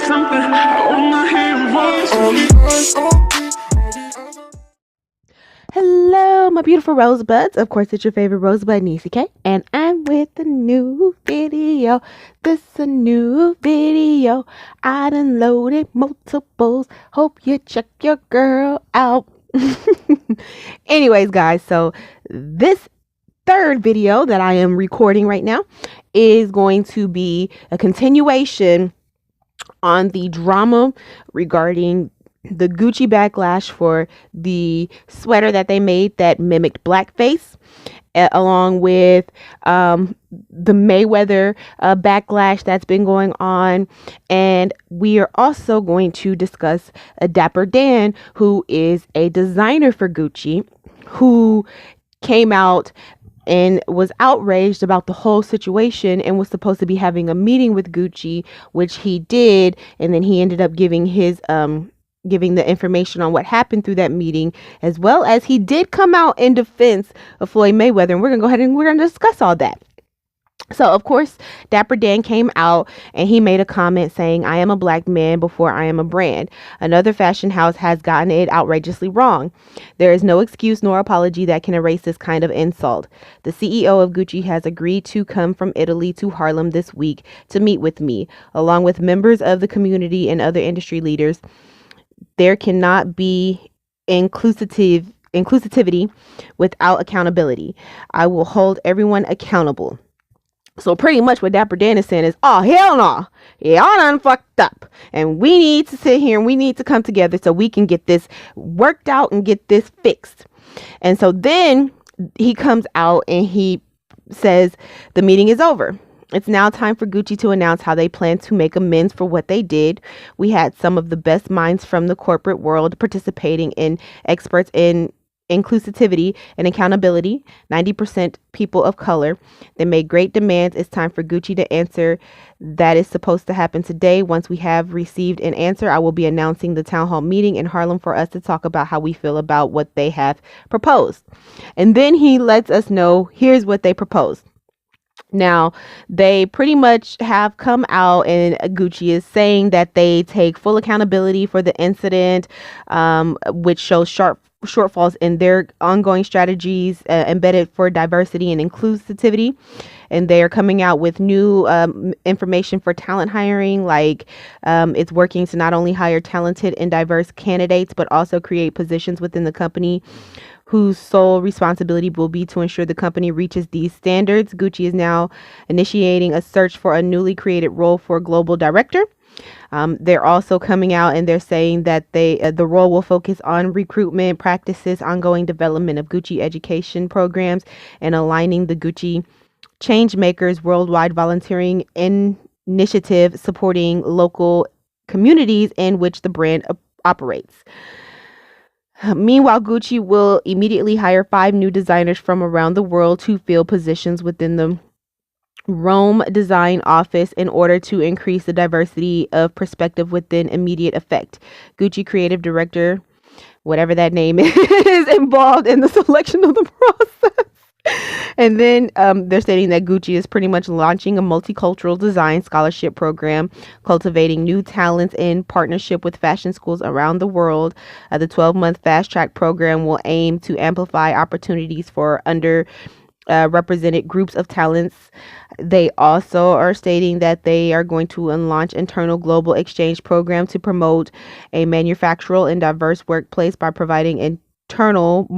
something. I wanna hear your voice. Hello, my beautiful rosebuds. Of course, it's your favorite rosebud, Niecy K, and I'm with a new video. This a new video. I done loaded multiples. Hope you check your girl out. Anyways, guys, so this third video that I am recording right now is going to be a continuation on the drama regarding the Gucci backlash for the sweater that they made that mimicked blackface, along with the Mayweather backlash that's been going on. And we are also going to discuss DapperDan, who is a designer for Gucci, who came out and was outraged about the whole situation and was supposed to be having a meeting with Gucci, which he did, and then he ended up giving his giving the information on what happened through that meeting, as well as he did come out in defense of Floyd Mayweather, and we're gonna go ahead and we're gonna discuss all that. So, of course, DapperDan came out and he made a comment saying, "I am a black man before I am a brand. Another fashion house has gotten it outrageously wrong. There is no excuse nor apology that can erase this kind of insult. The CEO of Gucci has agreed to come from Italy to Harlem this week to meet with me, along with members of the community and other industry leaders. There cannot be inclusivity without accountability. I will hold everyone accountable." So pretty much what DapperDan is saying is, oh, hell no. Y'all done fucked up. And we need to sit here and we need to come together so we can get this worked out and get this fixed. And so then he comes out and he says the meeting is over. It's now time for Gucci to announce how they plan to make amends for what they did. We had some of the best minds from the corporate world participating in experts in inclusivity and accountability, 90% people of color. They made great demands. It's time for Gucci to answer. That is supposed to happen today. Once we have received an answer, I will be announcing the town hall meeting in Harlem for us to talk about how we feel about what they have proposed. And then he lets us know, here's what they proposed. Now, they pretty much have come out, and Gucci is saying that they take full accountability for the incident, which shows shortfalls in their ongoing strategies embedded for diversity and inclusivity. And they are coming out with new information for talent hiring, like it's working to not only hire talented and diverse candidates, but also create positions within the company whose sole responsibility will be to ensure the company reaches these standards. Gucci is now initiating a search for a newly created role for global director. They're also coming out and they're saying that the role will focus on recruitment practices, ongoing development of Gucci education programs, and aligning the Gucci Changemakers worldwide volunteering initiative supporting local communities in which the brand operates. Meanwhile, Gucci will immediately hire 5 new designers from around the world to fill positions within the Rome design office in order to increase the diversity of perspective within immediate effect. Gucci creative director, whatever that name is, involved in the selection of the process. And then they're stating that Gucci is pretty much launching a multicultural design scholarship program, cultivating new talents in partnership with fashion schools around the world. The 12-month fast track program will aim to amplify opportunities for represented groups of talents. They also are stating that they are going to launch internal global exchange program to promote a manufactural and diverse workplace by providing internal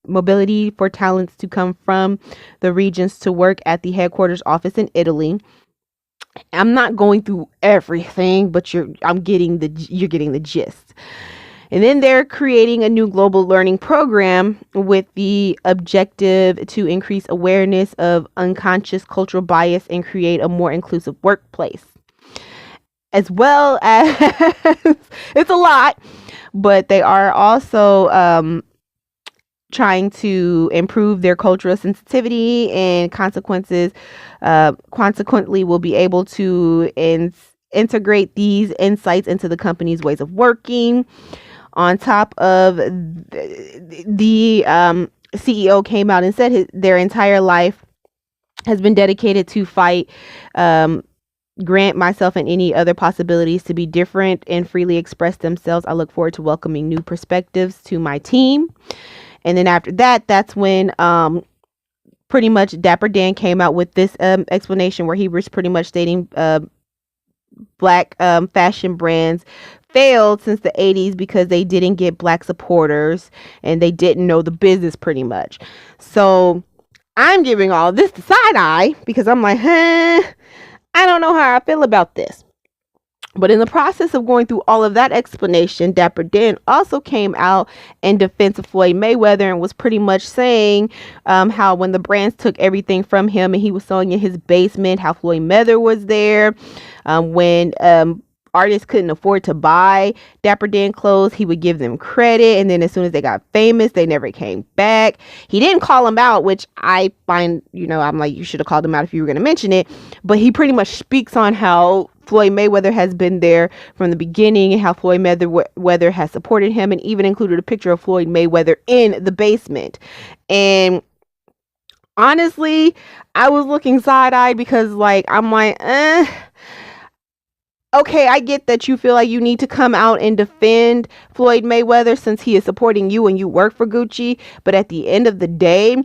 mobility for talents to come from the regions to work at the headquarters office in Italy. I'm not going through everything, but you're getting the gist. And then they're creating a new global learning program with the objective to increase awareness of unconscious cultural bias and create a more inclusive workplace. As well as, it's a lot, but they are also trying to improve their cultural sensitivity and consequently will be able to integrate these insights into the company's ways of working. On top of the CEO came out and said their entire life has been dedicated to fight grant myself and any other possibilities to be different and freely express themselves. I look forward to welcoming new perspectives to my team. And then after that, that's when pretty much Dapper Dan came out with this explanation where he was pretty much stating black fashion brands failed since the 80s because they didn't get black supporters and they didn't know the business pretty much. So I'm giving all this the side eye because I'm like, I don't know how I feel about this. But in the process of going through all of that explanation, Dapper Dan also came out in defense of Floyd Mayweather and was pretty much saying how when the brands took everything from him and he was sewing in his basement, how Floyd Mayweather was there. When artists couldn't afford to buy Dapper Dan clothes, he would give them credit. And then as soon as they got famous, they never came back. He didn't call them out, which I find, I'm like, you should have called them out if you were going to mention it. But he pretty much speaks on how Floyd Mayweather has been there from the beginning and how Floyd Mayweather has supported him, and even included a picture of Floyd Mayweather in the basement. And honestly, I was looking side-eyed because I'm like, okay, I get that you feel like you need to come out and defend Floyd Mayweather since he is supporting you and you work for Gucci. But at the end of the day,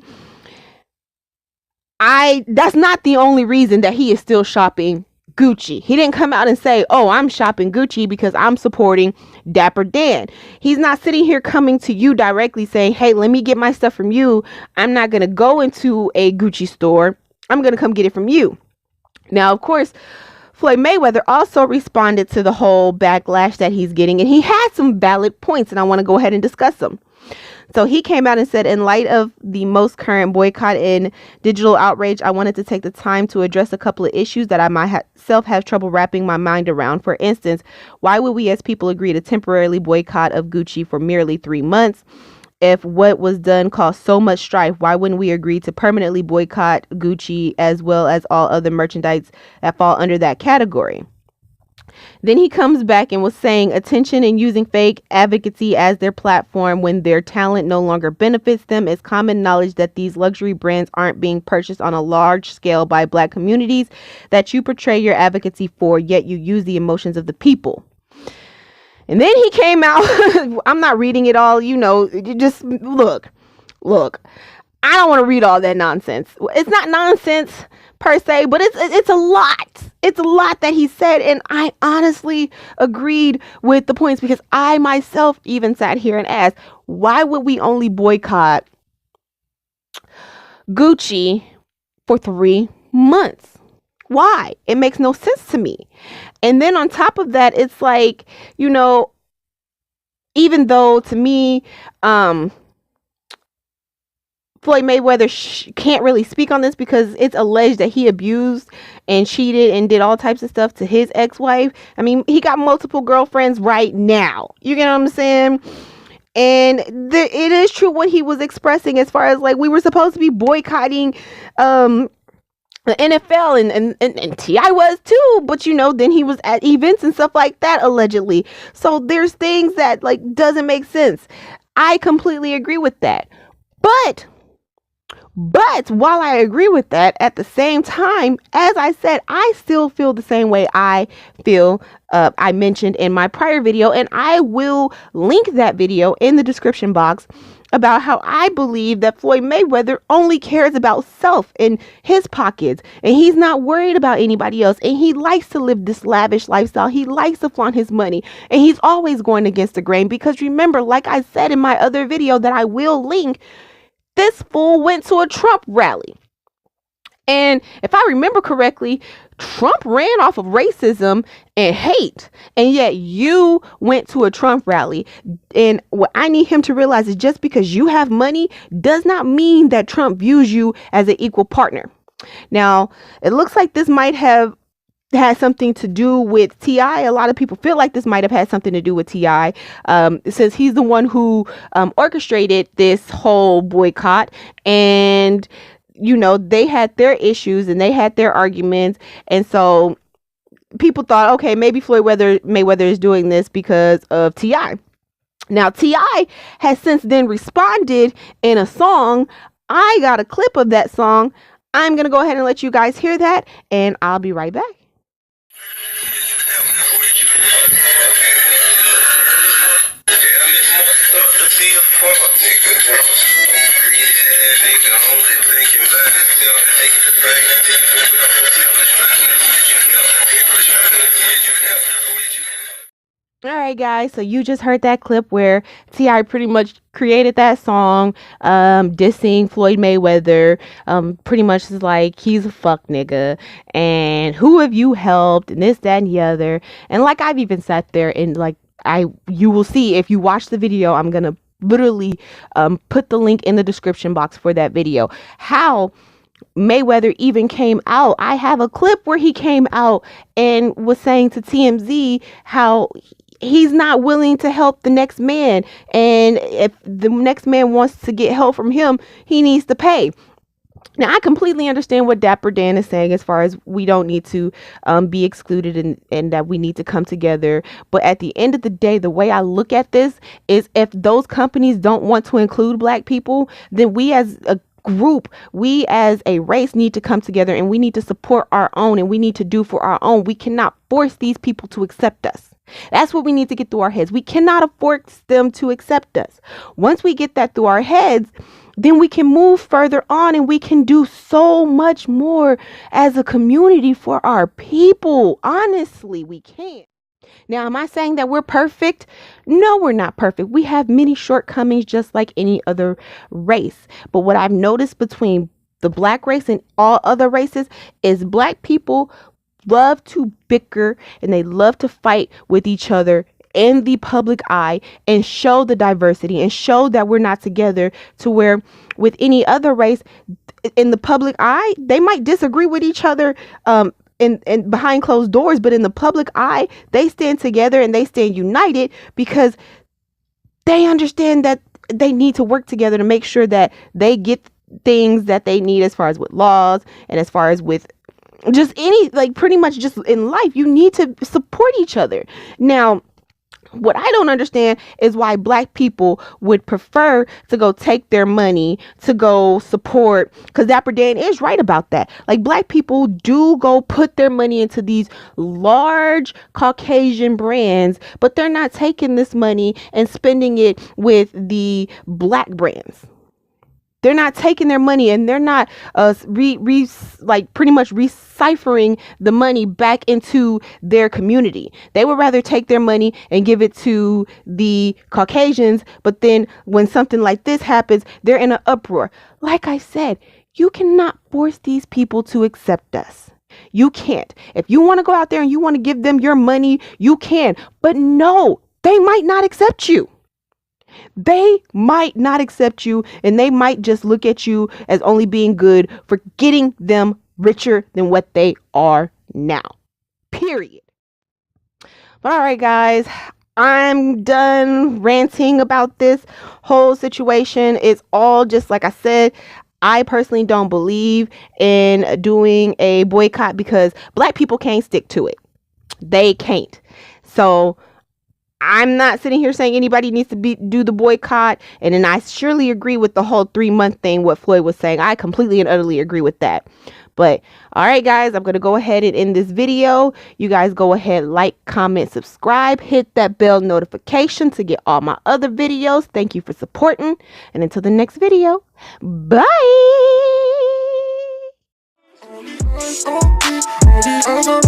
that's not the only reason that he is still shopping Gucci. He didn't come out and say, oh, I'm shopping Gucci because I'm supporting Dapper Dan. He's not sitting here coming to you directly saying, hey, let me get my stuff from you. I'm not going to go into a Gucci store. I'm going to come get it from you. Now, of course, Floyd Mayweather also responded to the whole backlash that he's getting, and he had some valid points, and I want to go ahead and discuss them. So he came out and said, in light of the most current boycott and digital outrage, I wanted to take the time to address a couple of issues that I myself have trouble wrapping my mind around. For instance, why would we as people agree to temporarily boycott of Gucci for merely 3 months? If what was done caused so much strife, why wouldn't we agree to permanently boycott Gucci as well as all other merchandise that fall under that category? Then he comes back and was saying attention and using fake advocacy as their platform when their talent no longer benefits them. It's common knowledge that these luxury brands aren't being purchased on a large scale by black communities that you portray your advocacy for, yet you use the emotions of the people. And then he came out, I'm not reading it all, just look, I don't want to read all that nonsense. It's not nonsense per se, but it's a lot. It's a lot that he said, and I honestly agreed with the points because I myself even sat here and asked, why would we only boycott Gucci for 3 months? Why? It makes no sense to me. And then on top of that, it's like, even though to me, Floyd Mayweather can't really speak on this because it's alleged that he abused and cheated and did all types of stuff to his ex-wife. I mean, he got multiple girlfriends right now. You get what I'm saying? And it is true what he was expressing as far as we were supposed to be boycotting the NFL and T.I. was too, but then he was at events and stuff like that allegedly. So there's things that doesn't make sense. I completely agree with that. But while I agree with that, at the same time, as I said, I still feel the same way I feel. I mentioned in my prior video, and I will link that video in the description box about how I believe that Floyd Mayweather only cares about self and his pockets, and he's not worried about anybody else, and he likes to live this lavish lifestyle. He likes to flaunt his money, and he's always going against the grain because remember, like I said in my other video that I will link, this fool went to a Trump rally. And if I remember correctly, Trump ran off of racism and hate. And yet you went to a Trump rally. And what I need him to realize is just because you have money does not mean that Trump views you as an equal partner. Now, it looks like this might have had something to do with T.I. A lot of people feel like this might have had something to do with T.I. Since he's the one who orchestrated this whole boycott. And, they had their issues and they had their arguments. And so people thought, okay, maybe Floyd Mayweather is doing this because of T.I. Now, T.I. has since then responded in a song. I got a clip of that song. I'm going to go ahead and let you guys hear that, and I'll be right back. All right, guys. So you just heard that clip where T.I. pretty much created that song, dissing Floyd Mayweather. Pretty much is like, he's a fuck nigga, and who have you helped, and this, that, and the other. And like, I've even sat there and like, you will see if you watch the video. I'm gonna literally put the link in the description box for that video. How Mayweather even came out. I have a clip where he came out and was saying to TMZ how he's not willing to help the next man, and if the next man wants to get help from him, he needs to pay. Now, I completely understand what DapperDan is saying as far as we don't need to be excluded, and that we need to come together. But at the end of the day, the way I look at this is, if those companies don't want to include black people, then we as a group, we as a race need to come together, and we need to support our own, and we need to do for our own. We cannot force these people to accept us. That's what we need to get through our heads. We cannot force them to accept us. Once we get that through our heads, then we can move further on, and we can do so much more as a community for our people. Honestly, we can. Now, am I saying that we're perfect? No, we're not perfect. We have many shortcomings just like any other race. But what I've noticed between the black race and all other races is black people love to bicker, and they love to fight with each other in the public eye, and show the diversity and show that we're not together, to where with any other race in the public eye, they might disagree with each other and behind closed doors, but in the public eye, they stand together and they stand united, because they understand that they need to work together to make sure that they get things that they need, as far as with laws, and as far as with just any, like, pretty much just in life, you need to support each other. Now, what I don't understand is why black people would prefer to go take their money to go support, because DapperDan is right about that. Like, black people do go put their money into these large Caucasian brands, but they're not taking this money and spending it with the black brands. They're not taking their money, and they're not pretty much deciphering the money back into their community. They would rather take their money and give it to the Caucasians, but then when something like this happens, they're in an uproar. Like I said, you cannot force these people to accept us. You can't. If you want to go out there and you want to give them your money, you can. But no, they might not accept you. They might not accept you, and they might just look at you as only being good for getting them richer than what they are now. Period. But all right, guys, I'm done ranting about this whole situation. It's all just like I said. I personally don't believe in doing a boycott, because black people can't stick to it. They can't. So I'm not sitting here saying anybody needs to do the boycott. And then I surely agree with the whole 3-month thing, what Floyd was saying. I completely and utterly agree with that. But all right, guys, I'm going to go ahead and end this video. You guys go ahead, like, comment, subscribe, hit that bell notification to get all my other videos. Thank you for supporting. And until the next video, bye. All the